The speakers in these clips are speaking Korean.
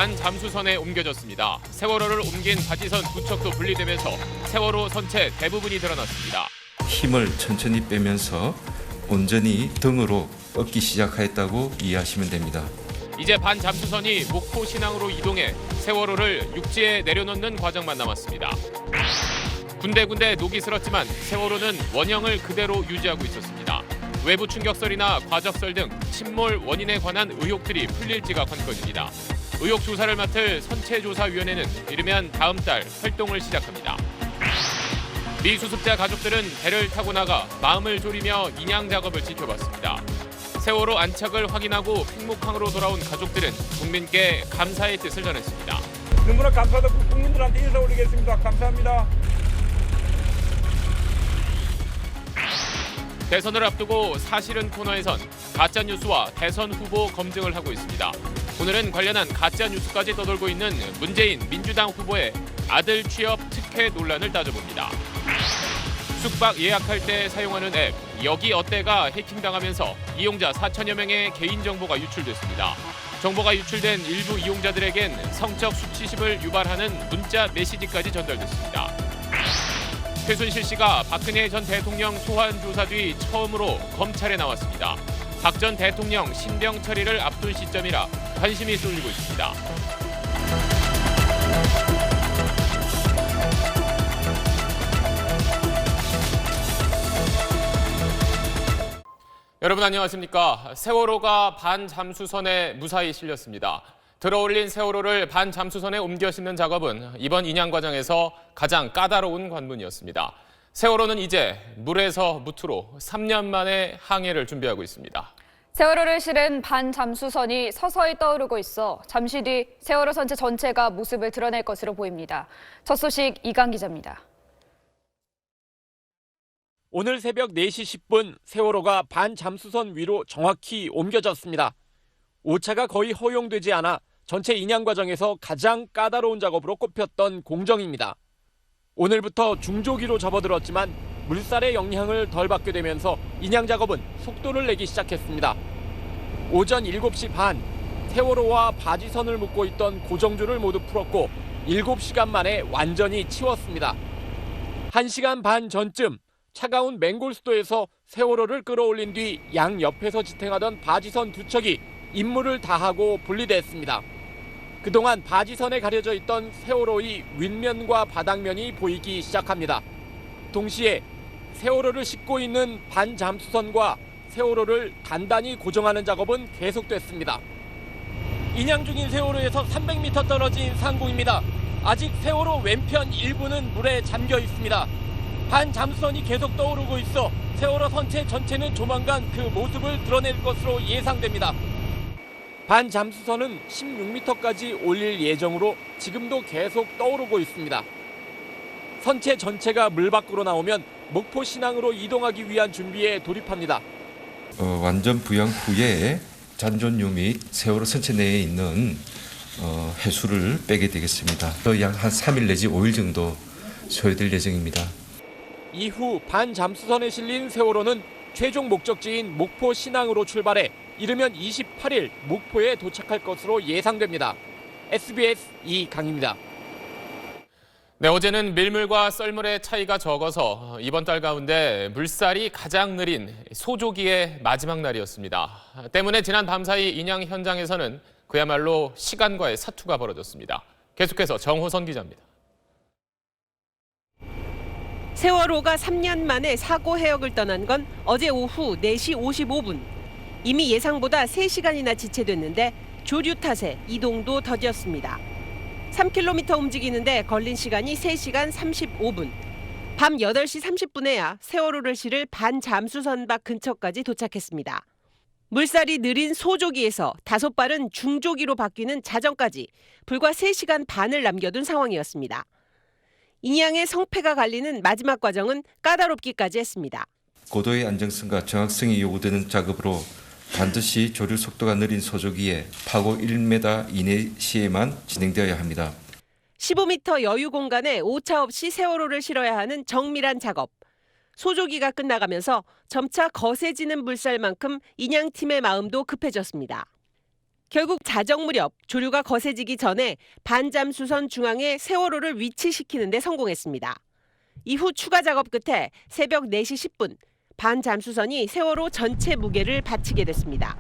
반잠수선에 옮겨졌습니다. 세월호를 옮긴 바지선 두 척도 분리되면서 세월호 선체 대부분이 드러났습니다. 힘을 천천히 빼면서 온전히 등으로 뻗기 시작하였다고 이해하시면 됩니다. 이제 반잠수선이 목포 신항으로 이동해 세월호를 육지에 내려놓는 과정만 남았습니다. 군데군데 녹이 슬었지만 세월호는 원형을 그대로 유지하고 있었습니다. 외부 충격설이나 과적설 등 침몰 원인에 관한 의혹들이 풀릴지가 관건입니다. 의혹 조사를 맡을 선체조사위원회는 이르면 다음 달 활동을 시작합니다. 미 수습자 가족들은 배를 타고 나가 마음을 졸이며 인양 작업을 지켜봤습니다. 세월호 안착을 확인하고 팽목항으로 돌아온 가족들은 국민께 감사의 뜻을 전했습니다. 너무나 감사하다고 국민들한테 인사 올리겠습니다. 감사합니다. 대선을 앞두고 사실은 코너에선 가짜뉴스와 대선 후보 검증을 하고 있습니다. 오늘은 관련한 가짜뉴스까지 떠돌고 있는 문재인 민주당 후보의 아들 취업 특혜 논란을 따져봅니다. 숙박 예약할 때 사용하는 앱 여기 어때가 해킹당하면서 이용자 4천여 명의 개인정보가 유출됐습니다. 정보가 유출된 일부 이용자들에겐 성적 수치심을 유발하는 문자 메시지까지 전달됐습니다. 최순실 씨가 박근혜 전 대통령 소환 조사 뒤 처음으로 검찰에 나왔습니다. 박 전 대통령 신병 처리를 앞둔 시점이라 관심이 쏠리고 있습니다. 여러분 안녕하십니까? 세월호가 반잠수선에 무사히 실렸습니다. 들어올린 세월호를 반잠수선에 옮겨 싣는 작업은 이번 인양 과정에서 가장 까다로운 관문이었습니다. 세월호는 이제 물에서 무트로 3년 만에 항해를 준비하고 있습니다. 세월호를 실은 반잠수선이 서서히 떠오르고 있어 잠시 뒤 세월호 선체 전체가 모습을 드러낼 것으로 보입니다. 첫 소식 이강 기자입니다. 오늘 새벽 4시 10분 세월호가 반잠수선 위로 정확히 옮겨졌습니다. 오차가 거의 허용되지 않아 전체 인양 과정에서 가장 까다로운 작업으로 꼽혔던 공정입니다. 오늘부터 중조기로 접어들었지만 물살의 영향을 덜 받게 되면서 인양 작업은 속도를 내기 시작했습니다. 오전 7시 반, 세월호와 바지선을 묶고 있던 고정줄을 모두 풀었고 7시간 만에 완전히 치웠습니다. 1시간 반 전쯤 차가운 맹골수도에서 세월호를 끌어올린 뒤 양옆에서 지탱하던 바지선 두 척이 임무를 다하고 분리됐습니다. 그동안 바지선에 가려져 있던 세월호의 윗면과 바닥면이 보이기 시작합니다. 동시에 세월호를 싣고 있는 반잠수선과 세월호를 단단히 고정하는 작업은 계속됐습니다. 인양 중인 세월호에서 300m 떨어진 상공입니다. 아직 세월호 왼편 일부는 물에 잠겨 있습니다. 반잠수선이 계속 떠오르고 있어 세월호 선체 전체는 조만간 그 모습을 드러낼 것으로 예상됩니다. 반잠수선은 16m까지 올릴 예정으로 지금도 계속 떠오르고 있습니다. 선체 전체가 물 밖으로 나오면 목포 신항으로 이동하기 위한 준비에 돌입합니다. 완전 부양 후에 잔존유 및 세월호 선체 내에 있는 해수를 빼게 되겠습니다. 약 한 3일 내지 5일 정도 소요될 예정입니다. 이후 반잠수선에 실린 세월호는 최종 목적지인 목포 신항으로 출발해 이르면 28일 목포에 도착할 것으로 예상됩니다. SBS 이강입니다. 네, 어제는 밀물과 썰물의 차이가 적어서 이번 달 가운데 물살이 가장 느린 소조기의 마지막 날이었습니다. 때문에 지난 밤사이 인양 현장에서는 그야말로 시간과의 사투가 벌어졌습니다. 계속해서 정호선 기자입니다. 세월호가 3년 만에 사고 해역을 떠난 건 어제 오후 4시 55분. 이미 예상보다 3시간이나 지체됐는데 조류 탓에 이동도 더뎠습니다. 3km 움직이는데 걸린 시간이 3시간 35분. 밤 8시 30분에야 세월호를 실을 반잠수선 밖 근처까지 도착했습니다. 물살이 느린 소조기에서 다소 빠른 중조기로 바뀌는 자정까지 불과 3시간 반을 남겨둔 상황이었습니다. 인양의 성패가 갈리는 마지막 과정은 까다롭기까지 했습니다. 고도의 안정성과 정확성이 요구되는 작업으로 반드시 조류 속도가 느린 소조기에 파고 1m 이내 시에만 진행되어야 합니다. 15m 여유 공간에 오차 없이 세월호를 실어야 하는 정밀한 작업. 소조기가 끝나가면서 점차 거세지는 물살만큼 인양팀의 마음도 급해졌습니다. 결국 자정 무렵 조류가 거세지기 전에 반잠수선 중앙에 세월호를 위치시키는 데 성공했습니다. 이후 추가 작업 끝에 새벽 4시 10분 반잠수선이 세월호 전체 무게를 받치게 됐습니다.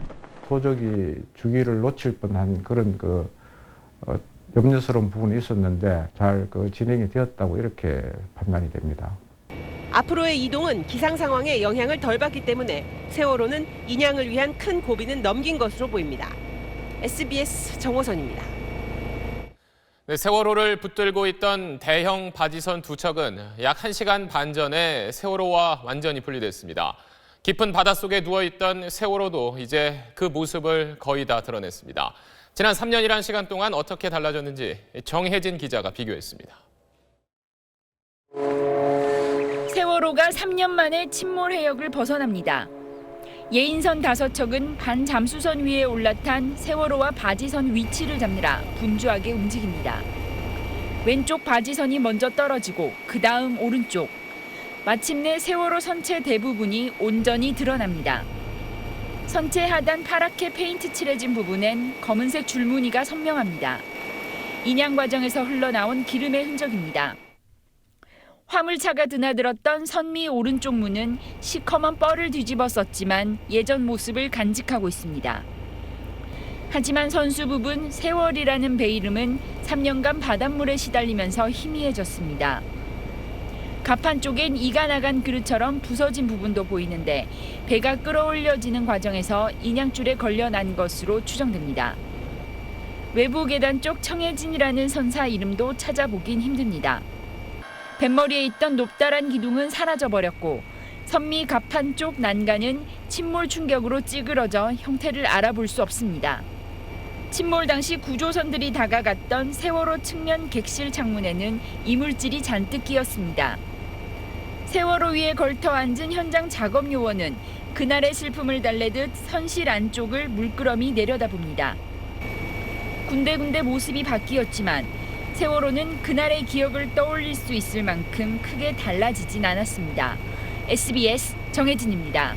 도적이 주기를 놓칠 뻔한 그런 염려스러운 부분이 있었는데 잘 진행이 되었다고 이렇게 판단이 됩니다. 앞으로의 이동은 기상 상황에 영향을 덜 받기 때문에 세월호는 인양을 위한 큰 고비는 넘긴 것으로 보입니다. SBS 정호선입니다. 네, 세월호를 붙들고 있던 대형 바지선 두 척은 약 1시간 반 전에 세월호와 완전히 분리됐습니다. 깊은 바닷속에 누워있던 세월호도 이제 그 모습을 거의 다 드러냈습니다. 지난 3년이란 시간 동안 어떻게 달라졌는지 정혜진 기자가 비교했습니다. 세월호가 3년 만에 침몰 해역을 벗어납니다. 예인선 5척은 반잠수선 위에 올라탄 세월호와 바지선 위치를 잡느라 분주하게 움직입니다. 왼쪽 바지선이 먼저 떨어지고 그 다음 오른쪽. 마침내 세월호 선체 대부분이 온전히 드러납니다. 선체 하단 파랗게 페인트 칠해진 부분엔 검은색 줄무늬가 선명합니다. 인양 과정에서 흘러나온 기름의 흔적입니다. 화물차가 드나들었던 선미 오른쪽 문은 시커먼 뻘을 뒤집어 썼지만 예전 모습을 간직하고 있습니다. 하지만 선수 부분 세월이라는 배 이름은 3년간 바닷물에 시달리면서 희미해졌습니다. 갑판 쪽엔 이가 나간 그릇처럼 부서진 부분도 보이는데 배가 끌어올려지는 과정에서 인양줄에 걸려 난 것으로 추정됩니다. 외부 계단 쪽 청해진이라는 선사 이름도 찾아보긴 힘듭니다. 뱃머리에 있던 높다란 기둥은 사라져버렸고 선미 갑판 쪽 난간은 침몰 충격으로 찌그러져 형태를 알아볼 수 없습니다. 침몰 당시 구조선들이 다가갔던 세월호 측면 객실 창문에는 이물질이 잔뜩 끼었습니다. 세월호 위에 걸터 앉은 현장 작업 요원은 그날의 슬픔을 달래듯 선실 안쪽을 물끄러미 내려다봅니다. 군데군데 모습이 바뀌었지만 세월호는 그날의 기억을 떠올릴 수 있을 만큼 크게 달라지진 않았습니다. SBS 정혜진입니다.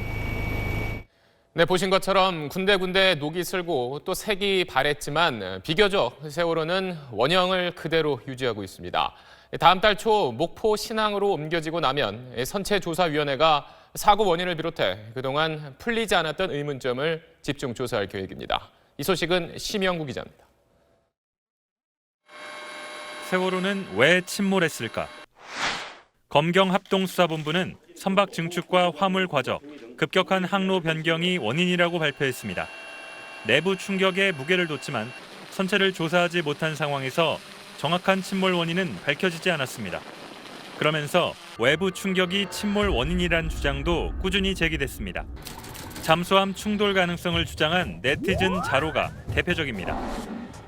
네, 보신 것처럼 군데군데 녹이 슬고 또 색이 바랬지만 비교적 세월호는 원형을 그대로 유지하고 있습니다. 다음 달 초 목포 신항으로 옮겨지고 나면 선체조사위원회가 사고 원인을 비롯해 그동안 풀리지 않았던 의문점을 집중 조사할 계획입니다. 이 소식은 심영구 기자입니다. 세월호는 왜 침몰했을까? 검경합동수사본부는 선박 증축과 화물 과적, 급격한 항로 변경이 원인이라고 발표했습니다. 내부 충격에 무게를 뒀지만 선체를 조사하지 못한 상황에서 정확한 침몰 원인은 밝혀지지 않았습니다. 그러면서 외부 충격이 침몰 원인이란 주장도 꾸준히 제기됐습니다. 잠수함 충돌 가능성을 주장한 네티즌 자로가 대표적입니다.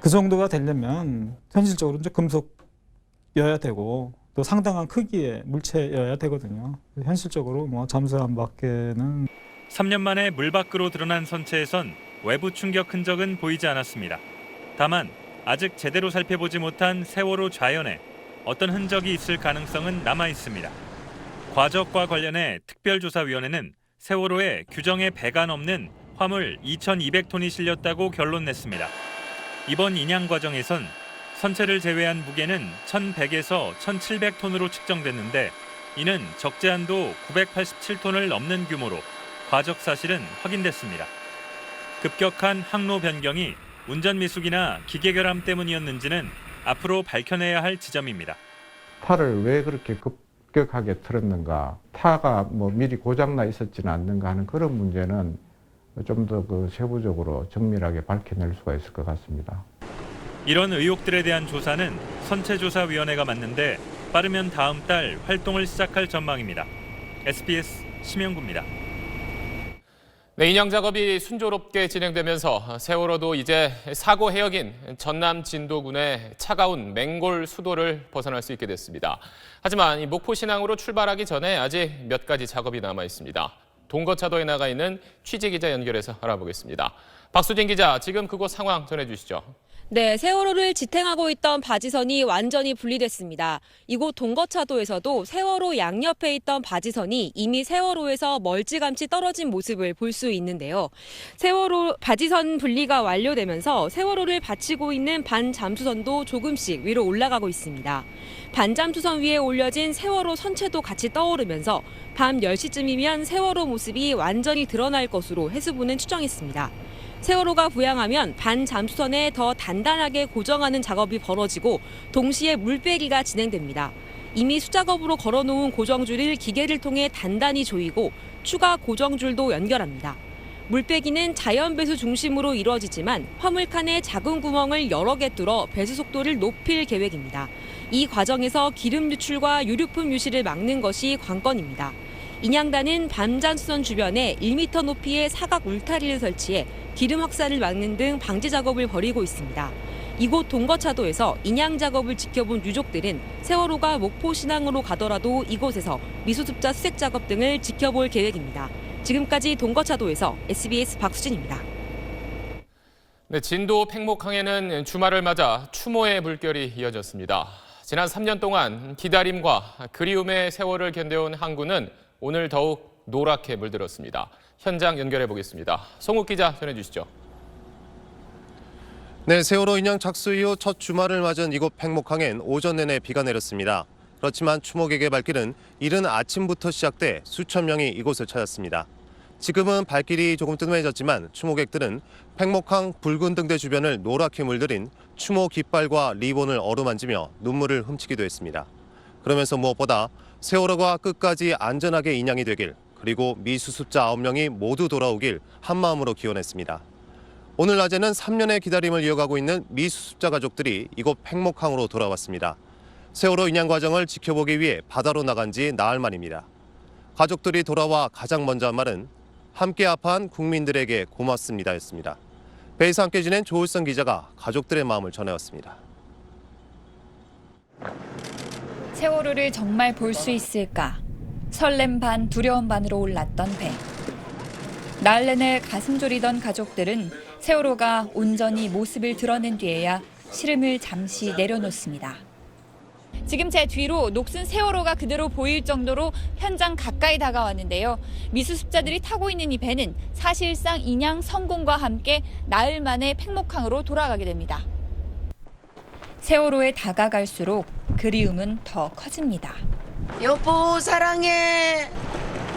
그 정도가 되려면 현실적으로 이제 금속여야 되고 또 상당한 크기의 물체여야 되거든요. 현실적으로 잠수함 밖에는 3년 만에 물 밖으로 드러난 선체에선 외부 충격 흔적은 보이지 않았습니다. 다만 아직 제대로 살펴보지 못한 세월호 좌연에 어떤 흔적이 있을 가능성은 남아 있습니다. 과적과 관련해 특별조사위원회는 세월호에 규정의 배가 넘는 화물 2,200톤이 실렸다고 결론 냈습니다. 이번 인양 과정에선 선체를 제외한 무게는 1,100에서 1,700톤으로 측정됐는데 이는 적지 않도 987톤을 넘는 규모로 과적 사실은 확인됐습니다. 급격한 항로 변경이 운전 미숙이나 기계 결함 때문이었는지는 앞으로 밝혀내야 할 지점입니다. 타를 왜 그렇게 급격하게 틀었는가, 타가 미리 고장나 있었지는 않는가 하는 그런 문제는 좀 더 세부적으로 정밀하게 밝혀낼 수가 있을 것 같습니다. 이런 의혹들에 대한 조사는 선체조사위원회가 맡는데 빠르면 다음 달 활동을 시작할 전망입니다. SBS 심영구입니다. 네, 인양 작업이 순조롭게 진행되면서 세월호도 이제 사고 해역인 전남 진도군의 차가운 맹골 수도를 벗어날 수 있게 됐습니다. 하지만 이 목포 신항으로 출발하기 전에 아직 몇 가지 작업이 남아 있습니다. 동거차도에 나가 있는 취재 기자 연결해서 알아보겠습니다. 박수진 기자, 지금 그곳 상황 전해주시죠. 네, 세월호를 지탱하고 있던 바지선이 완전히 분리됐습니다. 이곳 동거차도에서도 세월호 양옆에 있던 바지선이 이미 세월호에서 멀찌감치 떨어진 모습을 볼 수 있는데요. 세월호 바지선 분리가 완료되면서 세월호를 받치고 있는 반잠수선도 조금씩 위로 올라가고 있습니다. 반잠수선 위에 올려진 세월호 선체도 같이 떠오르면서 밤 10시쯤이면 세월호 모습이 완전히 드러날 것으로 해수부는 추정했습니다. 세월호가 부양하면 반잠수선에 더 단단하게 고정하는 작업이 벌어지고 동시에 물빼기가 진행됩니다. 이미 수작업으로 걸어놓은 고정줄을 기계를 통해 단단히 조이고 추가 고정줄도 연결합니다. 물빼기는 자연 배수 중심으로 이루어지지만 화물칸에 작은 구멍을 여러 개 뚫어 배수 속도를 높일 계획입니다. 이 과정에서 기름 유출과 유류품 유실을 막는 것이 관건입니다. 인양단은 반잠수선 주변에 1m 높이의 사각 울타리를 설치해 기름 확산을 막는 등 방지 작업을 벌이고 있습니다. 이곳 동거차도에서 인양 작업을 지켜본 유족들은 세월호가 목포 신항으로 가더라도 이곳에서 미수습자 수색 작업 등을 지켜볼 계획입니다. 지금까지 동거차도에서 SBS 박수진입니다. 네, 진도 팽목항에는 주말을 맞아 추모의 물결이 이어졌습니다. 지난 3년 동안 기다림과 그리움의 세월을 견뎌온 항구는 오늘 더욱 노랗게 물들었습니다. 현장 연결해 보겠습니다. 송욱 기자 전해주시죠. 네, 세월호 인양 착수 이후 첫 주말을 맞은 이곳 팽목항엔 오전 내내 비가 내렸습니다. 그렇지만 추모객의 발길은 이른 아침부터 시작돼 수천 명이 이곳을 찾았습니다. 지금은 발길이 조금 뜸해졌지만 추모객들은 팽목항 붉은 등대 주변을 노랗게 물들인 추모 깃발과 리본을 어루만지며 눈물을 훔치기도 했습니다. 그러면서 무엇보다 세월호가 끝까지 안전하게 인양이 되길, 그리고 미수습자 9명이 모두 돌아오길 한마음으로 기원했습니다. 오늘 낮에는 3년의 기다림을 이어가고 있는 미수습자 가족들이 이곳 팽목항으로 돌아왔습니다. 세월호 인양 과정을 지켜보기 위해 바다로 나간 지 나흘 만입니다. 가족들이 돌아와 가장 먼저 한 말은 함께 아파한 국민들에게 고맙습니다였습니다. 배에서 함께 지낸 조울성 기자가 가족들의 마음을 전해왔습니다. 세월호를 정말 볼 수 있을까? 설렘 반 두려움 반으로 올랐던 배. 나흘 내내 가슴 졸이던 가족들은 세월호가 온전히 모습을 드러낸 뒤에야 시름을 잠시 내려놓습니다. 지금 제 뒤로 녹슨 세월호가 그대로 보일 정도로 현장 가까이 다가왔는데요. 미수습자들이 타고 있는 이 배는 사실상 인양 성공과 함께 나흘 만에 팽목항으로 돌아가게 됩니다. 세월호에 다가갈수록 그리움은 더 커집니다. 여보 사랑해.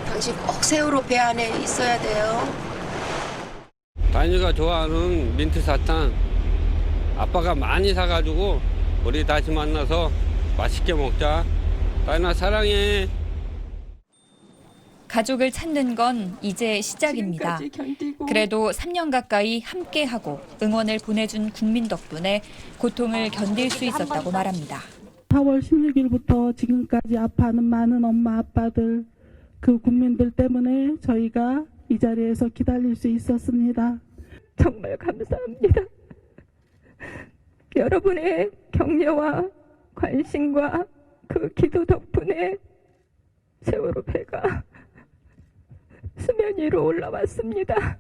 당신 꼭 세월호 배 안에 있어야 돼요. 다인이가 좋아하는 민트 사탕 아빠가 많이 사가지고 우리 다시 만나서 맛있게 먹자. 다인아 사랑해. 가족을 찾는 건 이제 시작입니다. 그래도 3년 가까이 함께하고 응원을 보내준 국민 덕분에 고통을 견딜 수 있었다고 말합니다. 4월 16일부터 지금까지 아파하는 많은 엄마 아빠들, 그 국민들 때문에 저희가 이 자리에서 기다릴 수 있었습니다. 정말 감사합니다. 여러분의 격려와 관심과 그 기도 덕분에 세월호 배가 수면 위로 올라왔습니다.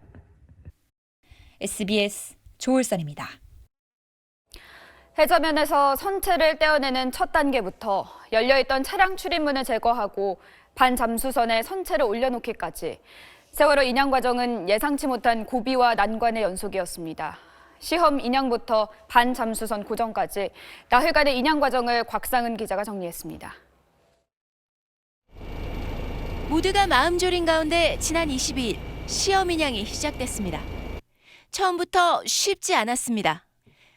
SBS 조울선입니다. 해저면에서 선체를 떼어내는 첫 단계부터 열려있던 차량 출입문을 제거하고 반잠수선에 선체를 올려놓기까지 세월호 인양 과정은 예상치 못한 고비와 난관의 연속이었습니다. 시험 인양부터 반잠수선 고정까지 나흘간의 인양 과정을 곽상은 기자가 정리했습니다. 모두가 마음 졸인 가운데 지난 22일 시험 인양이 시작됐습니다. 처음부터 쉽지 않았습니다.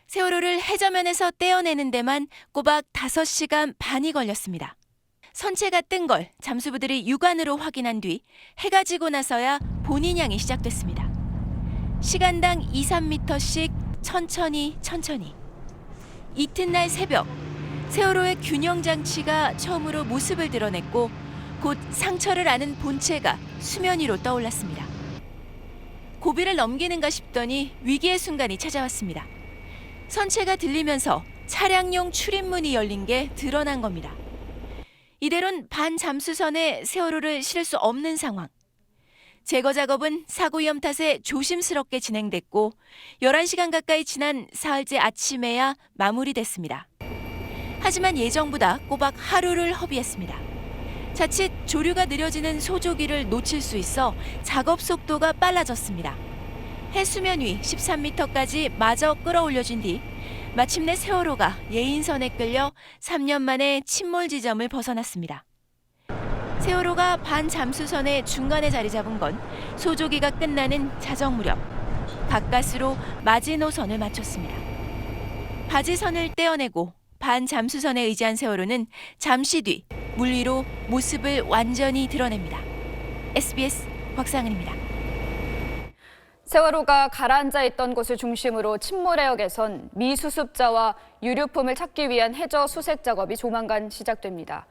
세월호를 해저면에서 떼어내는 데만 꼬박 5시간 반이 걸렸습니다. 선체가 뜬 걸 잠수부들이 육안으로 확인한 뒤 해가 지고 나서야 본인양이 시작됐습니다. 시간당 2-3m씩 천천히. 이튿날 새벽, 세월호의 균형 장치가 처음으로 모습을 드러냈고 곧 상처를 아는 본체가 수면 위로 떠올랐습니다. 고비를 넘기는가 싶더니 위기의 순간이 찾아왔습니다. 선체가 들리면서 차량용 출입문이 열린 게 드러난 겁니다. 이대론 반잠수선에 세월호를 실을 수 없는 상황. 제거 작업은 사고 위험 탓에 조심스럽게 진행됐고 11시간 가까이 지난 사흘째 아침에야 마무리됐습니다. 하지만 예정보다 꼬박 하루를 허비했습니다. 자칫 조류가 느려지는 소조기를 놓칠 수 있어 작업 속도가 빨라졌습니다. 해수면 위 13m까지 마저 끌어올려진 뒤 마침내 세월호가 예인선에 끌려 3년 만에 침몰 지점을 벗어났습니다. 세월호가 반잠수선의 중간에 자리 잡은 건 소조기가 끝나는 자정 무렵 가까스로 마지노선을 마쳤습니다. 바지선을 떼어내고 반잠수선에 의지한 세월호는 잠시 뒤 물 위로 모습을 완전히 드러냅니다. SBS 곽상은입니다. 세월호가 가라앉아 있던 곳을 중심으로 침몰 해역에선 미수습자와 유류품을 찾기 위한 해저 수색 작업이 조만간 시작됩니다.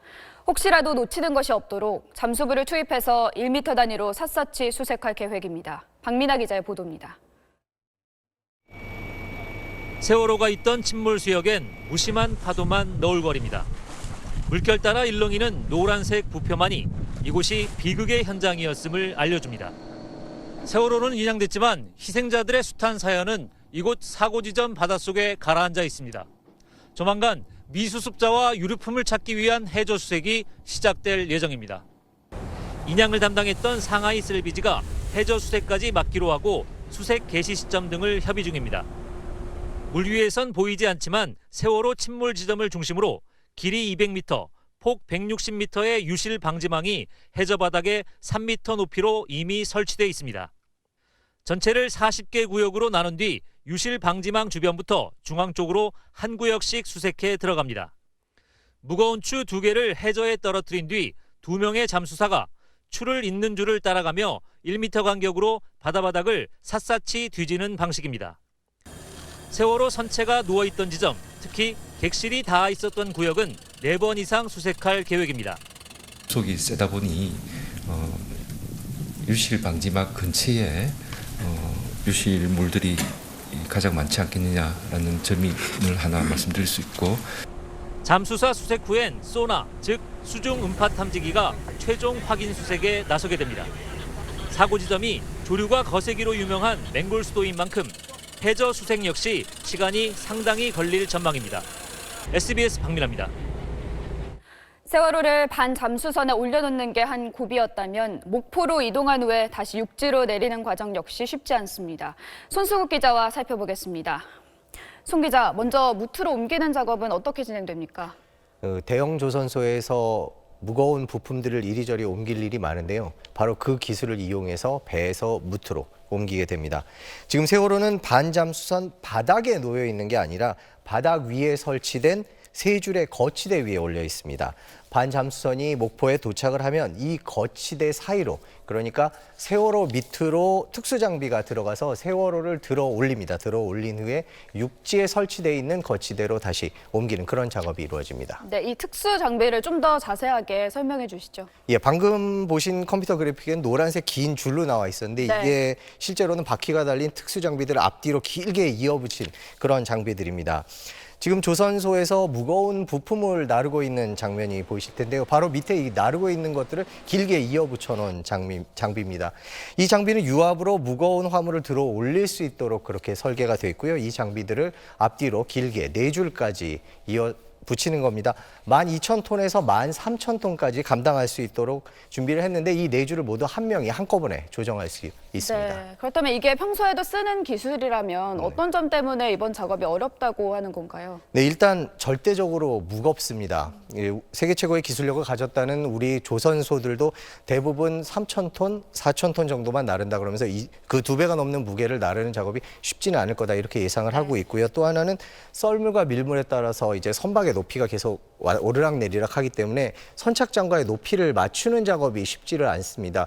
혹시라도 놓치는 것이 없도록 잠수부를 투입해서 1m 단위로 샅샅이 수색할 계획입니다. 박민아 기자의 보도입니다. 세월호가 있던 침몰 수역엔 무심한 파도만 너울거립니다. 물결 따라 일렁이는 노란색 부표만이 이곳이 비극의 현장이었음을 알려줍니다. 세월호는 인양됐지만 희생자들의 숱한 사연은 이곳 사고 지점 바닷속에 가라앉아 있습니다. 조만간 미수습자와 유류품을 찾기 위한 해저 수색이 시작될 예정입니다. 인양을 담당했던 상하이 셀비지가 해저 수색까지 맡기로 하고 수색 개시 시점 등을 협의 중입니다. 물 위에선 보이지 않지만 세월호 침몰 지점을 중심으로 길이 200m, 폭 160m의 유실 방지망이 해저 바닥에 3m 높이로 이미 설치돼 있습니다. 전체를 40개 구역으로 나눈 뒤 유실 방지망 주변부터 중앙 쪽으로 한 구역씩 수색해 들어갑니다. 무거운 추 2개를 해저에 떨어뜨린 뒤 2명의 잠수사가 추를 잇는 줄을 따라가며 1m 간격으로 바다바닥을 샅샅이 뒤지는 방식입니다. 세월호 선체가 누워있던 지점, 특히 객실이 닿아 있었던 구역은 4번 이상 수색할 계획입니다. 속이 세다 보니 유실 방지막 근처에 유실물들이 가장 많지 않겠느냐라는 점을 하나 말씀드릴 수 있고, 잠수사 수색 후엔 소나, 즉 수중 음파 탐지기가 최종 확인 수색에 나서게 됩니다. 사고 지점이 조류가 거세기로 유명한 맹골 수도인 만큼 해저 수색 역시 시간이 상당히 걸릴 전망입니다. SBS 박민아입니다. 세월호를 반잠수선에 올려놓는 게 한 고비였다면 목포로 이동한 후에 다시 육지로 내리는 과정 역시 쉽지 않습니다. 손수국 기자와 살펴보겠습니다. 손 기자, 먼저 무트로 옮기는 작업은 어떻게 진행됩니까? 대형 조선소에서 무거운 부품들을 이리저리 옮길 일이 많은데요. 바로 그 기술을 이용해서 배에서 무트로 옮기게 됩니다. 지금 세월호는 반잠수선 바닥에 놓여 있는 게 아니라 바닥 위에 설치된 3줄의 거치대 위에 올려 있습니다. 반잠수선이 목포에 도착을 하면 이 거치대 사이로, 그러니까 세월호 밑으로 특수장비가 들어가서 세월호를 들어 올립니다. 들어 올린 후에 육지에 설치되어 있는 거치대로 다시 옮기는 그런 작업이 이루어집니다. 네, 이 특수장비를 좀 더 자세하게 설명해 주시죠. 예, 방금 보신 컴퓨터 그래픽엔 노란색 긴 줄로 나와 있었는데 네. 이게 실제로는 바퀴가 달린 특수장비들을 앞뒤로 길게 이어붙인 그런 장비들입니다. 지금 조선소에서 무거운 부품을 나르고 있는 장면이 보이실 텐데요. 바로 밑에 이 나르고 있는 것들을 길게 이어붙여 놓은 장비입니다. 이 장비는 유압으로 무거운 화물을 들어 올릴 수 있도록 그렇게 설계가 되어 있고요. 이 장비들을 앞뒤로 길게 4줄까지 붙이는 겁니다. 12,000톤에서 13,000톤까지 감당할 수 있도록 준비를 했는데 이 4줄을 모두 한 명이 한꺼번에 조정할 수 있습니다. 네, 그렇다면 이게 평소에도 쓰는 기술이라면 어떤 점 때문에 이번 작업이 어렵다고 하는 건가요? 네, 일단 절대적으로 무겁습니다. 세계 최고의 기술력을 가졌다는 우리 조선소들도 대부분 3,000톤, 4,000톤 정도만 나른다 그러면서 그 2배가 넘는 무게를 나르는 작업이 쉽지는 않을 거다 이렇게 예상을 하고 있고요. 또 하나는 썰물과 밀물에 따라서 이제 선박의 높이가 계속 오르락내리락 하기 때문에 선착장과의 높이를 맞추는 작업이 쉽지를 않습니다.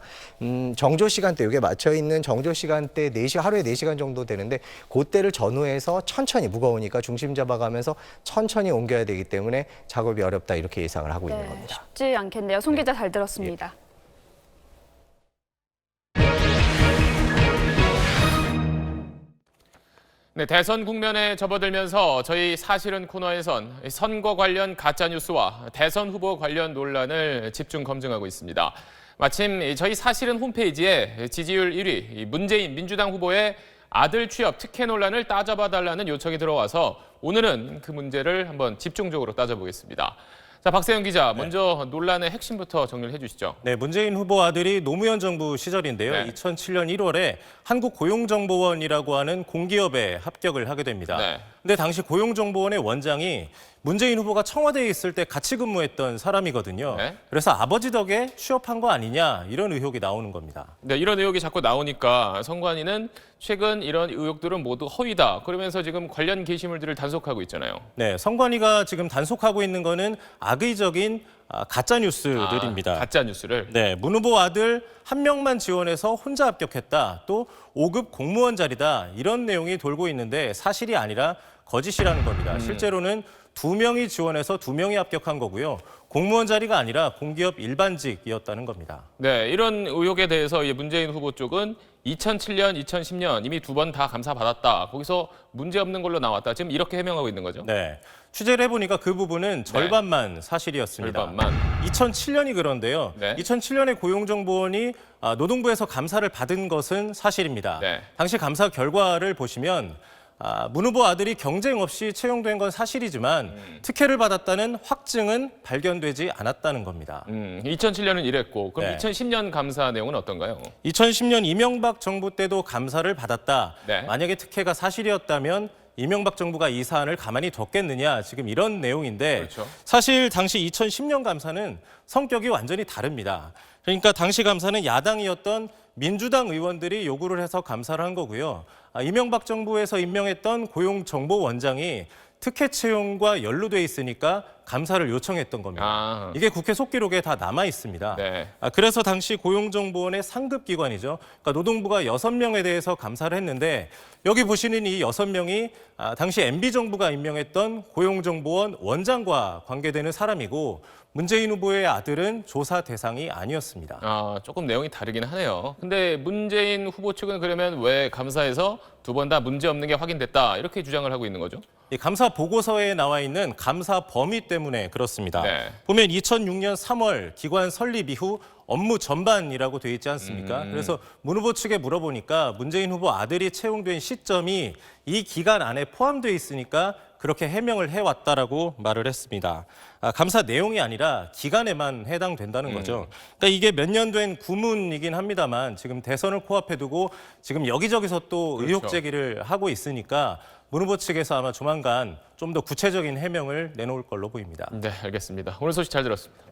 정조 시간대, 이게 맞춰 있는 정조 시간대 하루에 4시간 정도 되는데 그때를 전후해서 천천히, 무거우니까 중심 잡아가면서 천천히 옮겨야 되기 때문에 작업이 어렵다 이렇게 예상을 하고 있는 겁니다. 쉽지 않겠네요. 손 기자 잘 들었습니다. 네, 대선 국면에 접어들면서 저희 사실은 코너에선 선거 관련 가짜뉴스와 대선 후보 관련 논란을 집중 검증하고 있습니다. 마침 저희 사실은 홈페이지에 지지율 1위 문재인 민주당 후보의 아들 취업 특혜 논란을 따져봐달라는 요청이 들어와서 오늘은 그 문제를 한번 집중적으로 따져보겠습니다. 자, 박세영 기자, 먼저 논란의 핵심부터 정리를 해주시죠. 네, 문재인 후보 아들이 노무현 정부 시절인데요. 2007년 1월에 한국고용정보원이라고 하는 공기업에 합격을 하게 됩니다. 근데 당시 고용정보원의 원장이 문재인 후보가 청와대에 있을 때 같이 근무했던 사람이거든요. 그래서 아버지 덕에 취업한 거 아니냐 이런 의혹이 나오는 겁니다. 네, 이런 의혹이 자꾸 나오니까 선관위는 최근 이런 의혹들은 모두 허위다. 그러면서 지금 관련 게시물들을 단속하고 있잖아요. 네, 선관위가 지금 단속하고 있는 거는 악의적인 가짜 뉴스들입니다. 가짜 뉴스를? 네, 문 후보 아들 한 명만 지원해서 혼자 합격했다. 또 5급 공무원 자리다. 이런 내용이 돌고 있는데 사실이 아니라 거짓이라는 겁니다. 실제로는 2명이 지원해서 2명이 합격한 거고요. 공무원 자리가 아니라 공기업 일반직이었다는 겁니다. 네, 이런 의혹에 대해서 문재인 후보 쪽은 2007년, 2010년 이미 2번 다 감사 받았다. 거기서 문제 없는 걸로 나왔다. 지금 이렇게 해명하고 있는 거죠? 네. 취재를 해보니까 그 부분은 절반만 사실이었습니다. 절반만. 2007년이 그런데요. 2007년에 고용정보원이 노동부에서 감사를 받은 것은 사실입니다. 당시 감사 결과를 보시면 문 후보 아들이 경쟁 없이 채용된 건 사실이지만 특혜를 받았다는 확증은 발견되지 않았다는 겁니다. 2007년은 이랬고 그럼 2010년 감사 내용은 어떤가요? 2010년 이명박 정부 때도 감사를 받았다. 만약에 특혜가 사실이었다면 이명박 정부가 이 사안을 가만히 뒀겠느냐 지금 이런 내용인데 사실 당시 2010년 감사는 성격이 완전히 다릅니다. 그러니까 당시 감사는 야당이었던 민주당 의원들이 요구를 해서 감사를 한 거고요. 이명박 정부에서 임명했던 고용정보원장이 특혜 채용과 연루돼 있으니까 감사를 요청했던 겁니다. 이게 국회 속기록에 다 남아 있습니다. 그래서 당시 고용정보원의 상급 기관이죠. 그러니까 노동부가 6명에 대해서 감사를 했는데 여기 보시는 이 6명이 당시 MB정부가 임명했던 고용정보원 원장과 관계되는 사람이고 문재인 후보의 아들은 조사 대상이 아니었습니다. 조금 내용이 다르긴 하네요. 근데 문재인 후보 측은 그러면 왜 감사에서 2번 다 문제 없는 게 확인됐다 이렇게 주장을 하고 있는 거죠? 이 감사 보고서에 나와 있는 감사 범위 때문에 그렇습니다. 보면 2006년 3월 기관 설립 이후 업무 전반이라고 돼 있지 않습니까? 그래서 문 후보 측에 물어보니까 문재인 후보 아들이 채용된 시점이 이 기간 안에 포함되어 있으니까 그렇게 해명을 해왔다라고 말을 했습니다. 감사 내용이 아니라 기간에만 해당된다는 거죠. 그러니까 이게 몇 년 된 구문이긴 합니다만 지금 대선을 코앞에 두고 지금 여기저기서 또 의혹 제기를 하고 있으니까 문 후보 측에서 아마 조만간 좀 더 구체적인 해명을 내놓을 걸로 보입니다. 네, 알겠습니다. 오늘 소식 잘 들었습니다.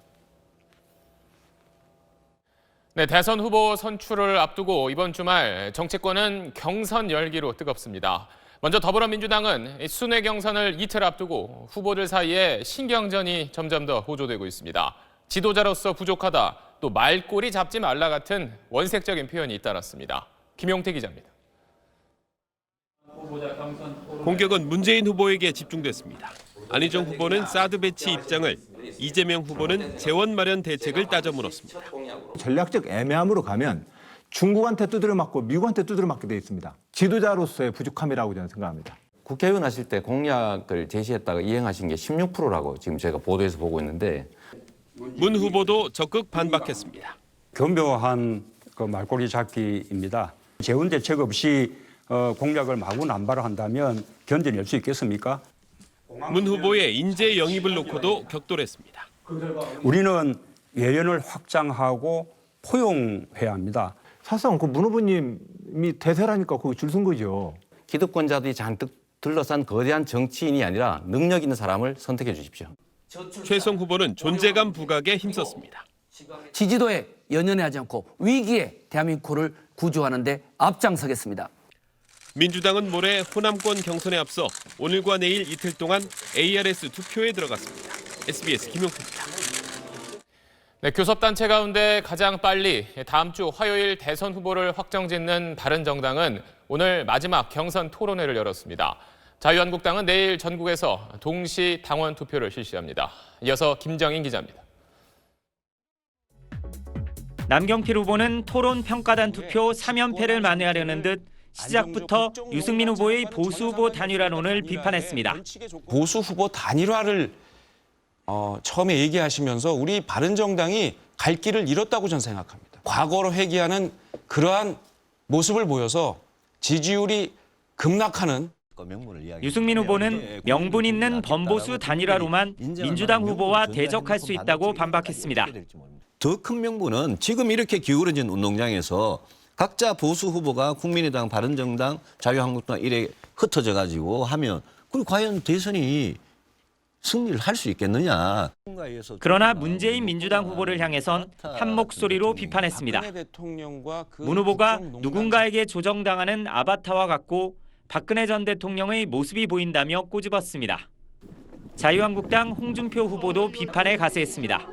네, 대선 후보 선출을 앞두고 이번 주말 정치권은 경선 열기로 뜨겁습니다. 먼저 더불어민주당은 순회 경선을 이틀 앞두고 후보들 사이에 신경전이 점점 더 호조되고 있습니다. 지도자로서 부족하다, 또 말꼬리 잡지 말라 같은 원색적인 표현이 잇따랐습니다. 김용태 기자입니다. 공격은 문재인 후보에게 집중됐습니다. 안희정 후보는 사드 배치 입장을, 이재명 후보는 재원 마련 대책을 따져 물었습니다. 전략적 애매함으로 가면 중국한테 두드려 맞고 미국한테 두드려 맞게 돼 있습니다. 지도자로서의 부족함이라고 저는 생각합니다. 국회의원 하실 때 공약을 제시했다가 이행하신 게 16%라고 지금 제가 보도에서 보고 있는데 문 후보도 적극 반박했습니다. 교묘한 말꼬리 잡기입니다. 재원 대책 없이 공약을 마구 남발을 한다면 견뎌낼 수 있겠습니까? 문 후보의 인재 영입을 놓고도 격돌했습니다. 우리는 예연을 확장하고 포용해야 합니다. 사실상 그 문 후보님이 대세라니까 거기 줄 쓴 거죠. 기득권자들이 잔뜩 둘러싼 거대한 정치인이 아니라 능력 있는 사람을 선택해 주십시오. 최성 후보는 존재감 부각에 힘썼습니다. 지지도에 연연하지 않고 위기에 대한민국을 구조하는 데 앞장서겠습니다. 민주당은 모레 호남권 경선에 앞서 오늘과 내일 이틀 동안 ARS 투표에 들어갔습니다. SBS 김용태입니다. 네, 교섭단체 가운데 가장 빨리 다음 주 화요일 대선 후보를 확정짓는 바른정당은 오늘 마지막 경선 토론회를 열었습니다. 자유한국당은 내일 전국에서 동시 당원 투표를 실시합니다. 이어서 김정인 기자입니다. 남경필 후보는 토론 평가단 투표 3연패를 만회하려는 듯 시작부터 유승민 후보의 보수 후보 단일화론을 비판했습니다. 보수 후보 단일화를 처음에 얘기하시면서 우리 바른정당이 갈 길을 잃었다고 저는 생각합니다. 과거로 회귀하는 그러한 모습을 보여서 지지율이 급락하는 유승민 후보는 명분 있는 범보수 단일화로만 민주당 후보와 대적할 수 있다고 반박했습니다. 더 큰 명분은 지금 이렇게 기울어진 운동장에서 각자 보수 후보가 국민의당, 바른정당, 자유한국당 이래 흩어져 가지고 하면 그리고 과연 대선이 승리를 할 수 있겠느냐. 그러나 문재인 민주당 후보를 향해선 한 목소리로 비판했습니다. 문 후보가 누군가에게 조정당하는 아바타와 같고 박근혜 전 대통령의 모습이 보인다며 꼬집었습니다. 자유한국당 홍준표 후보도 비판에 가세했습니다.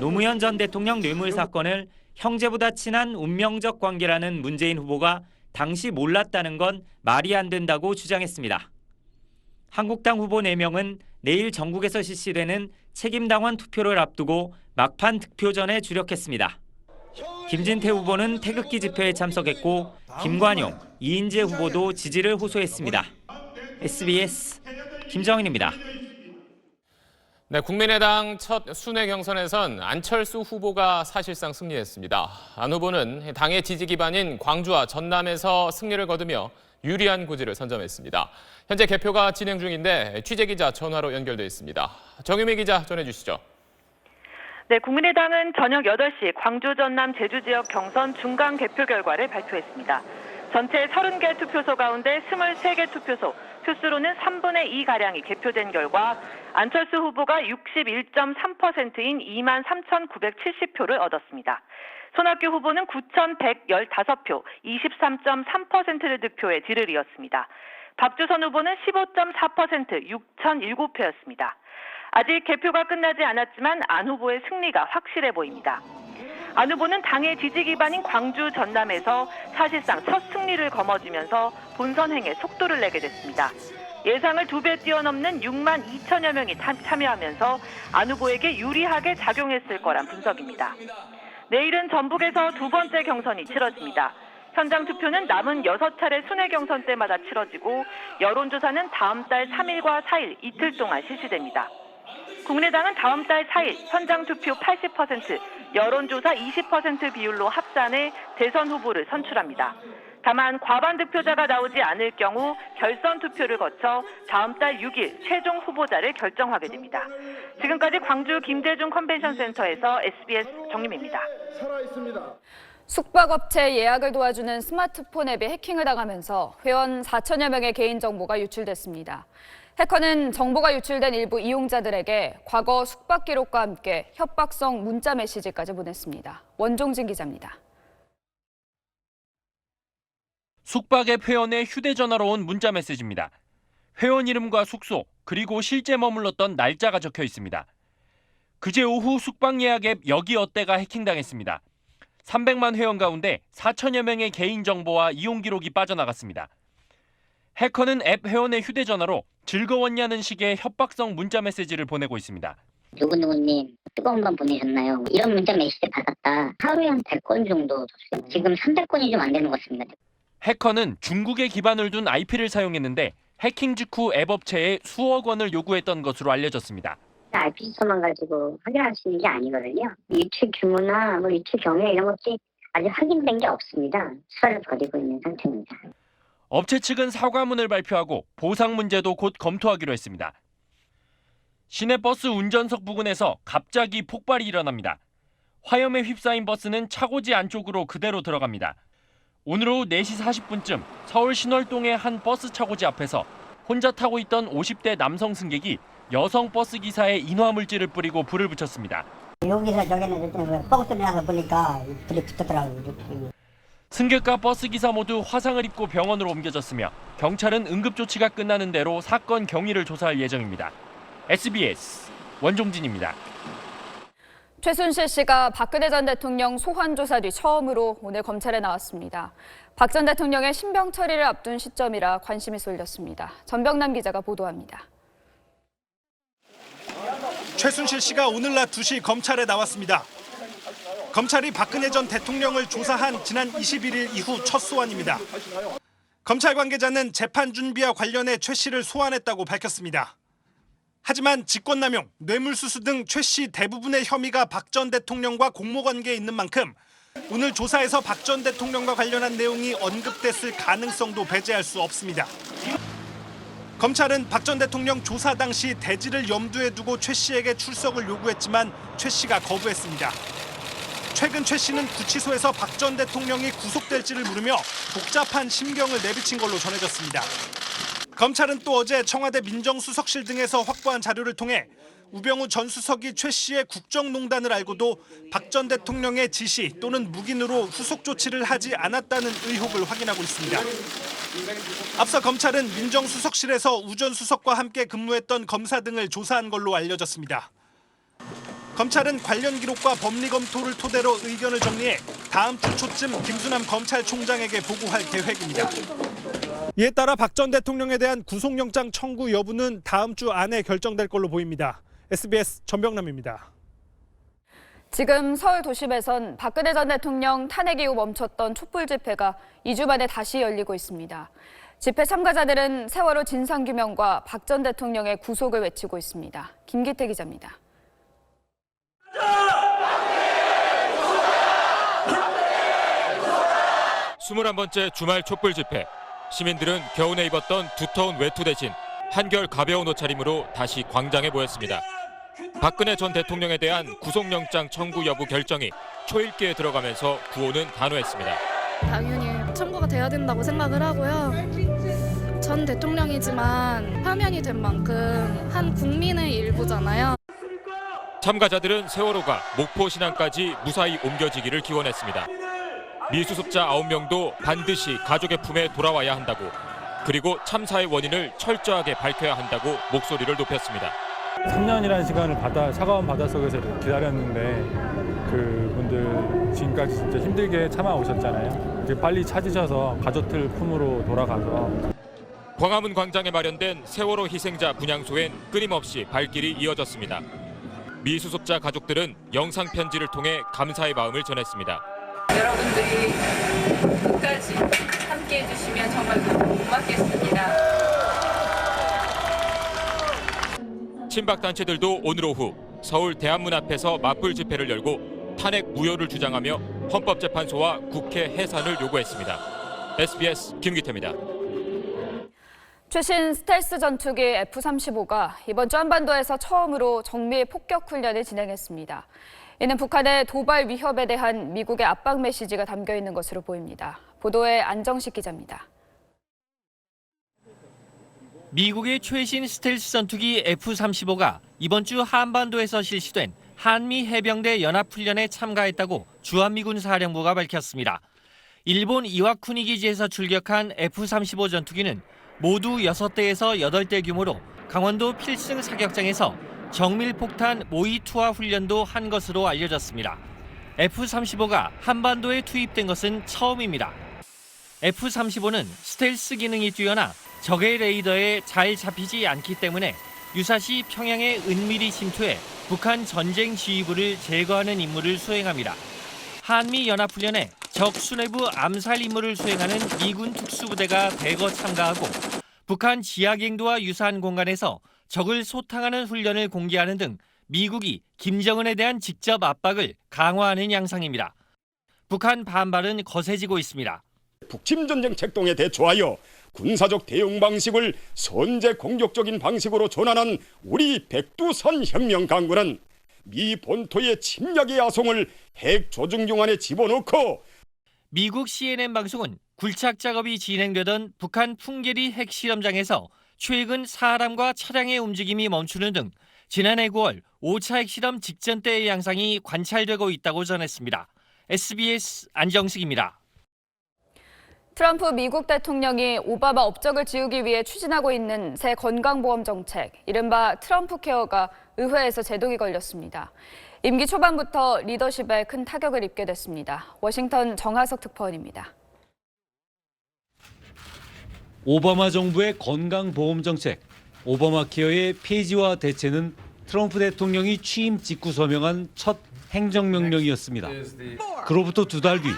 노무현 전 대통령 뇌물 사건을 형제보다 친한 운명적 관계라는 문재인 후보가 당시 몰랐다는 건 말이 안 된다고 주장했습니다. 한국당 후보 4명은 내일 전국에서 실시되는 책임당원 투표를 앞두고 막판 득표전에 주력했습니다. 김진태 후보는 태극기 집회에 참석했고 김관용, 이인재 후보도 지지를 호소했습니다. SBS 김정인입니다. 네, 국민의당 첫 순회 경선에선 안철수 후보가 사실상 승리했습니다. 안 후보는 당의 지지 기반인 광주와 전남에서 승리를 거두며 유리한 고지를 선점했습니다. 현재 개표가 진행 중인데 취재기자 전화로 연결돼 있습니다. 정유미 기자 전해주시죠. 네, 국민의당은 저녁 8시 광주, 전남, 제주 지역 경선 중간 개표 결과를 발표했습니다. 전체 30개 투표소 가운데 23개 투표소, 표수로는 3분의 2가량이 개표된 결과 안철수 후보가 61.3%인 23,970표를 얻었습니다. 손학규 후보는 9,115표, 23.3%를 득표해 뒤를 이었습니다. 박주선 후보는 15.4%, 6,007표였습니다. 아직 개표가 끝나지 않았지만 안 후보의 승리가 확실해 보입니다. 안 후보는 당의 지지 기반인 광주, 전남에서 사실상 첫 승리를 거머쥐면서 본선행에 속도를 내게 됐습니다. 예상을 2배 뛰어넘는 6만 2천여 명이 참여하면서 안 후보에게 유리하게 작용했을 거란 분석입니다. 내일은 전북에서 두 번째 경선이 치러집니다. 현장 투표는 남은 6차례 순회 경선 때마다 치러지고 여론조사는 다음 달 3일과 4일 이틀 동안 실시됩니다. 국민의당은 다음 달 4일 현장 투표 80%, 여론조사 20% 비율로 합산해 대선 후보를 선출합니다. 다만 과반 득표자가 나오지 않을 경우 결선 투표를 거쳐 다음 달 6일 최종 후보자를 결정하게 됩니다. 지금까지 광주 김대중 컨벤션 센터에서 SBS 정림입니다. 숙박업체 예약을 도와주는 스마트폰 앱이 해킹을 당하면서 회원 4천여 명의 개인정보가 유출됐습니다. 해커는 정보가 유출된 일부 이용자들에게 과거 숙박 기록과 함께 협박성 문자 메시지까지 보냈습니다. 원종진 기자입니다. 숙박앱 회원의 휴대전화로 온 문자 메시지입니다. 회원 이름과 숙소, 그리고 실제 머물렀던 날짜가 적혀 있습니다. 그제 오후 숙박 예약 앱 여기 어때가 해킹당했습니다. 300만 회원 가운데 4천여 명의 개인정보와 이용 기록이 빠져나갔습니다. 해커는 앱 회원의 휴대전화로 즐거웠냐는 식의 협박성 문자 메시지를 보내고 있습니다. 누구누구님 뜨거운 밤 보내셨나요? 이런 문자 메시지 받았다. 하루에 한 100건 정도 줬어요. 지금 300건이 좀 안 되는 것 같습니다. 해커는 중국에 기반을 둔 IP를 사용했는데 해킹 직후 앱 업체에 수억 원을 요구했던 것으로 알려졌습니다. IP 주소만 가지고 확인할 수 있는 게 아니거든요. 유출 규모나 유출 경위 이런 것들이 아직 확인된 게 없습니다. 수사를 벌이고 있는 상태입니다. 업체 측은 사과문을 발표하고 보상 문제도 곧 검토하기로 했습니다. 시내버스 운전석 부근에서 갑자기 폭발이 일어납니다. 화염에 휩싸인 버스는 차고지 안쪽으로 그대로 들어갑니다. 오늘 오후 4시 40분쯤 서울 신월동의 한 버스 차고지 앞에서 혼자 타고 있던 50대 남성 승객이 여성 버스 기사에 인화물질을 뿌리고 불을 붙였습니다. 여기서 저기는 뻥 나서 보니까 불이 붙었더라고요. 승객과 버스 기사 모두 화상을 입고 병원으로 옮겨졌으며 경찰은 응급조치가 끝나는 대로 사건 경위를 조사할 예정입니다. SBS 원종진입니다. 최순실 씨가 박근혜 전 대통령 소환 조사 뒤 처음으로 오늘 검찰에 나왔습니다. 박 전 대통령의 신병 처리를 앞둔 시점이라 관심이 쏠렸습니다. 전병남 기자가 보도합니다. 최순실 씨가 오늘 낮 2시 검찰에 나왔습니다. 검찰이 박근혜 전 대통령을 조사한 지난 21일 이후 첫 소환입니다. 검찰 관계자는 재판 준비와 관련해 최 씨를 소환했다고 밝혔습니다. 하지만 직권남용, 뇌물수수 등 최 씨 대부분의 혐의가 박 전 대통령과 공모관계에 있는 만큼 오늘 조사에서 박 전 대통령과 관련한 내용이 언급됐을 가능성도 배제할 수 없습니다. 검찰은 박 전 대통령 조사 당시 대지를 염두에 두고 최 씨에게 출석을 요구했지만 최 씨가 거부했습니다. 최근 최 씨는 구치소에서 박 전 대통령이 구속될지를 물으며 복잡한 심경을 내비친 걸로 전해졌습니다. 검찰은 또 어제 청와대 민정수석실 등에서 확보한 자료를 통해 우병우 전 수석이 최 씨의 국정농단을 알고도 박 전 대통령의 지시 또는 묵인으로 후속 조치를 하지 않았다는 의혹을 확인하고 있습니다. 앞서 검찰은 민정수석실에서 우 전 수석과 함께 근무했던 검사 등을 조사한 걸로 알려졌습니다. 검찰은 관련 기록과 법리 검토를 토대로 의견을 정리해 다음 주 초쯤 김수남 검찰총장에게 보고할 계획입니다. 이에 따라 박 전 대통령에 대한 구속영장 청구 여부는 다음 주 안에 결정될 걸로 보입니다. SBS 전병남입니다. 지금 서울 도심에선 박근혜 전 대통령 탄핵 이후 멈췄던 촛불 집회가 2주 만에 다시 열리고 있습니다. 집회 참가자들은 세월호 진상규명과 박 전 대통령의 구속을 외치고 있습니다. 김기태 기자입니다. 21번째 주말 촛불 집회. 시민들은 겨우내 입었던 두터운 외투 대신 한결 가벼운 옷차림으로 다시 광장에 모였습니다. 박근혜 전 대통령에 대한 구속영장 청구 여부 결정이 초읽기에 들어가면서 구호는 단호했습니다. 당연히 청구가 돼야 된다고 생각을 하고요. 전 대통령이지만 파면이 된 만큼 한 국민의 일부잖아요. 참가자들은 세월호가 목포 신항까지 무사히 옮겨지기를 기원했습니다. 미수습자 9명도 반드시 가족의 품에 돌아와야 한다고, 그리고 참사의 원인을 철저하게 밝혀야 한다고 목소리를 높였습니다. 3년이라는 시간을 차가운 바닷속에서 기다렸는데 그분들 지금까지 진짜 힘들게 참아오셨잖아요. 이제 빨리 찾으셔서 가족들 품으로 돌아가서. 광화문 광장에 마련된 세월호 희생자 분향소엔 끊임없이 발길이 이어졌습니다. 미수습자 가족들은 영상 편지를 통해 감사의 마음을 전했습니다. 여러분들이 끝까지 함께해 주시면 정말 고맙겠습니다. 친박단체들도 오늘 오후 서울 대한문 앞에서 맞불 집회를 열고 탄핵 무효를 주장하며 헌법재판소와 국회 해산을 요구했습니다. SBS 김기태입니다. 최신 스텔스 전투기 F-35가 이번 주 한반도에서 처음으로 정밀 폭격 훈련을 진행했습니다. 이는 북한의 도발 위협에 대한 미국의 압박 메시지가 담겨 있는 것으로 보입니다. 보도에 안정식 기자입니다. 미국의 최신 스텔스 전투기 F-35가 이번 주 한반도에서 실시된 한미 해병대 연합훈련에 참가했다고 주한미군 사령부가 밝혔습니다. 일본 이와쿠니 기지에서 출격한 F-35 전투기는 모두 6대에서 8대 규모로 강원도 필승 사격장에서 정밀폭탄 모의 투하 훈련도 한 것으로 알려졌습니다. F-35가 한반도에 투입된 것은 처음입니다. F-35는 스텔스 기능이 뛰어나 적의 레이더에 잘 잡히지 않기 때문에 유사시 평양에 은밀히 침투해 북한 전쟁 지휘부를 제거하는 임무를 수행합니다. 한미 연합훈련에 적 수뇌부 암살 임무를 수행하는 미군 특수부대가 대거 참가하고 북한 지하갱도와 유사한 공간에서 적을 소탕하는 훈련을 공개하는 등 미국이 김정은에 대한 직접 압박을 강화하는 양상입니다. 북한 반발은 거세지고 있습니다. 북침전쟁 책동에 대처하여 군사적 대응 방식을 선제 공격적인 방식으로 전환한 우리 백두산 혁명 강군은 미 본토의 침략의 야성을 핵 조준경 안에 집어넣고 미국 CNN 방송은 굴착 작업이 진행되던 북한 풍계리 핵실험장에서 최근 사람과 차량의 움직임이 멈추는 등 지난해 9월 5차 핵실험 직전 때의 양상이 관찰되고 있다고 전했습니다. SBS 안정식입니다. 트럼프 미국 대통령이 오바마 업적을 지우기 위해 추진하고 있는 새 건강보험 정책, 이른바 트럼프 케어가 의회에서 제동이 걸렸습니다. 임기 초반부터 리더십에 큰 타격을 입게 됐습니다. 워싱턴 정하석 특파원입니다. 오바마 정부의 건강보험 정책, 오바마 케어의 폐지와 대체는 트럼프 대통령이 취임 직후 서명한 첫 행정명령이었습니다. 그로부터 2달 뒤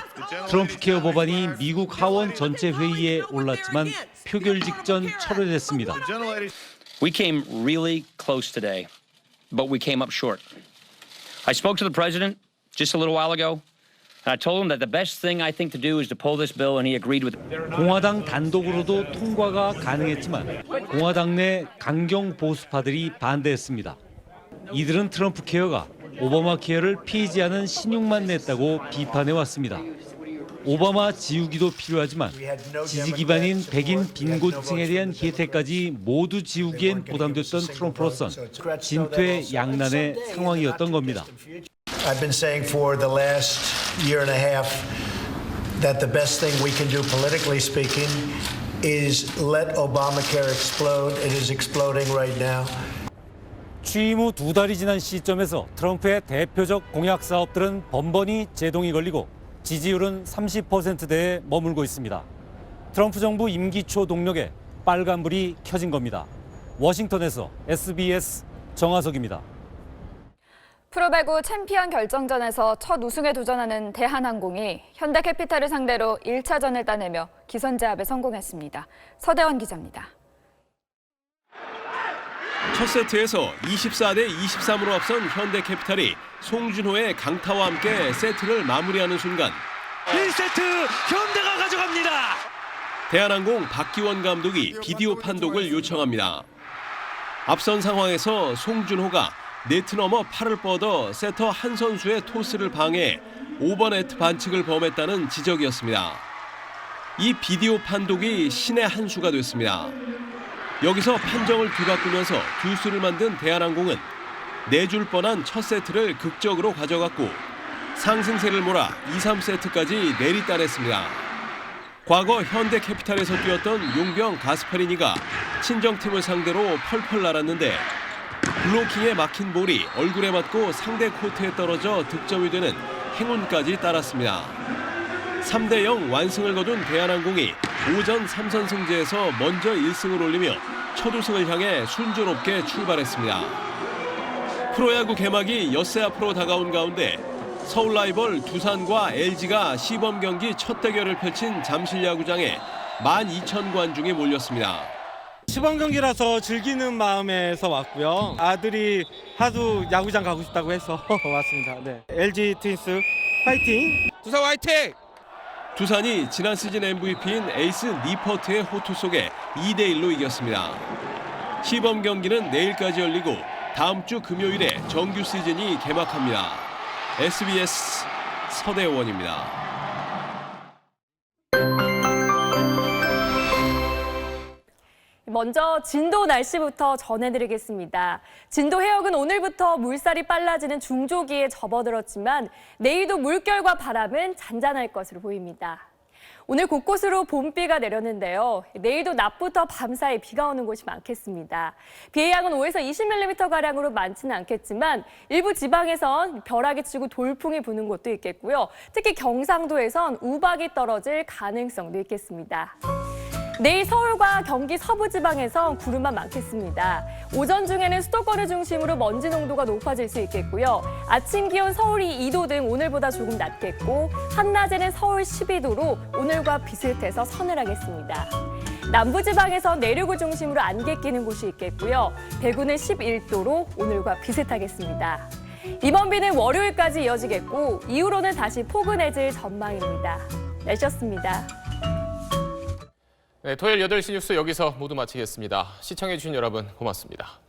트럼프 케어 법안이 미국 하원 전체 회의에 올랐지만 표결 직전 철회됐습니다. We came really close today, but we came up short. I spoke to the president just a little while ago, and I told him that the best thing I think to do is to pull this bill, and he agreed with it. 공화당 단독으로도 통과가 가능했지만 공화당 내 강경 보수파들이 반대했습니다. 이들은 트럼프 케어가 오바마 케어를 폐지하는 신용만 냈다고 비판해왔습니다. 오바마 지우기도 필요하지만 지지 기반인 백인 빈곤층에 대한 혜택까지 모두 지우기엔 부담됐던 트럼프로선 진퇴양난의 상황이었던 겁니다. I've been saying for the last year and a half that the best thing we can do politically speaking is let Obamacare explode. It is exploding right now. 취임 후 2달이 지난 시점에서 트럼프의 대표적 공약 사업들은 번번이 제동이 걸리고 지지율은 30%대에 머물고 있습니다. 트럼프 정부 임기 초 동력에 빨간불이 켜진 겁니다. 워싱턴에서 SBS 정하석입니다. 프로배구 챔피언 결정전에서 첫 우승에 도전하는 대한항공이 현대캐피탈을 상대로 1차전을 따내며 기선제압에 성공했습니다. 서대원 기자입니다. 첫 세트에서 24대 23으로 앞선 현대캐피탈이 송준호의 강타와 함께 세트를 마무리하는 순간 1세트 현대가 가져갑니다. 대한항공 박기원 감독이 비디오 판독을 요청합니다. 앞선 상황에서 송준호가 네트 너머 팔을 뻗어 세터 한 선수의 토스를 방해 5번 네트 반칙을 범했다는 지적이었습니다. 이 비디오 판독이 신의 한 수가 됐습니다. 여기서 판정을 뒤바꾸면서 두 수를 만든 대한항공은 내줄 뻔한 첫 세트를 극적으로 가져갔고 상승세를 몰아 2, 3세트까지 내리따냈습니다. 과거 현대캐피탈에서 뛰었던 용병 가스파리니가 친정팀을 상대로 펄펄 날았는데 블로킹에 막힌 볼이 얼굴에 맞고 상대 코트에 떨어져 득점이 되는 행운까지 따랐습니다. 3대0 완승을 거둔 대한항공이 오전 3선 승제에서 먼저 1승을 올리며 첫 우승을 향해 순조롭게 출발했습니다. 프로야구 개막이 엿새 앞으로 다가온 가운데 서울 라이벌 두산과 LG가 시범 경기 첫 대결을 펼친 잠실야구장에 12,000 관중이 몰렸습니다. 시범 경기라서 즐기는 마음에서 왔고요. 아들이 하도 야구장 가고 싶다고 해서 왔습니다. 네. LG 트윈스 화이팅! 두산 화이팅! 두산이 지난 시즌 MVP인 에이스 니퍼트의 호투 속에 2대1로 이겼습니다. 시범 경기는 내일까지 열리고 다음 주 금요일에 정규 시즌이 개막합니다. SBS 서대원입니다. 먼저 진도 날씨부터 전해드리겠습니다. 진도 해역은 오늘부터 물살이 빨라지는 중조기에 접어들었지만 내일도 물결과 바람은 잔잔할 것으로 보입니다. 오늘 곳곳으로 봄비가 내렸는데요. 내일도 낮부터 밤사이 비가 오는 곳이 많겠습니다. 비의 양은 5에서 20mm가량으로 많지는 않겠지만 일부 지방에선 벼락이 치고 돌풍이 부는 곳도 있겠고요. 특히 경상도에선 우박이 떨어질 가능성도 있겠습니다. 내일 서울과 경기 서부지방에선 구름만 많겠습니다. 오전 중에는 수도권을 중심으로 먼지 농도가 높아질 수 있겠고요. 아침 기온 서울이 2도 등 오늘보다 조금 낮겠고 한낮에는 서울 12도로 오늘과 비슷해서 서늘하겠습니다. 남부지방에서 내륙을 중심으로 안개 끼는 곳이 있겠고요. 대구는 11도로 오늘과 비슷하겠습니다. 이번 비는 월요일까지 이어지겠고 이후로는 다시 포근해질 전망입니다. 날씨였습니다. 네, 토요일 8시 뉴스 여기서 모두 마치겠습니다. 시청해주신 여러분 고맙습니다.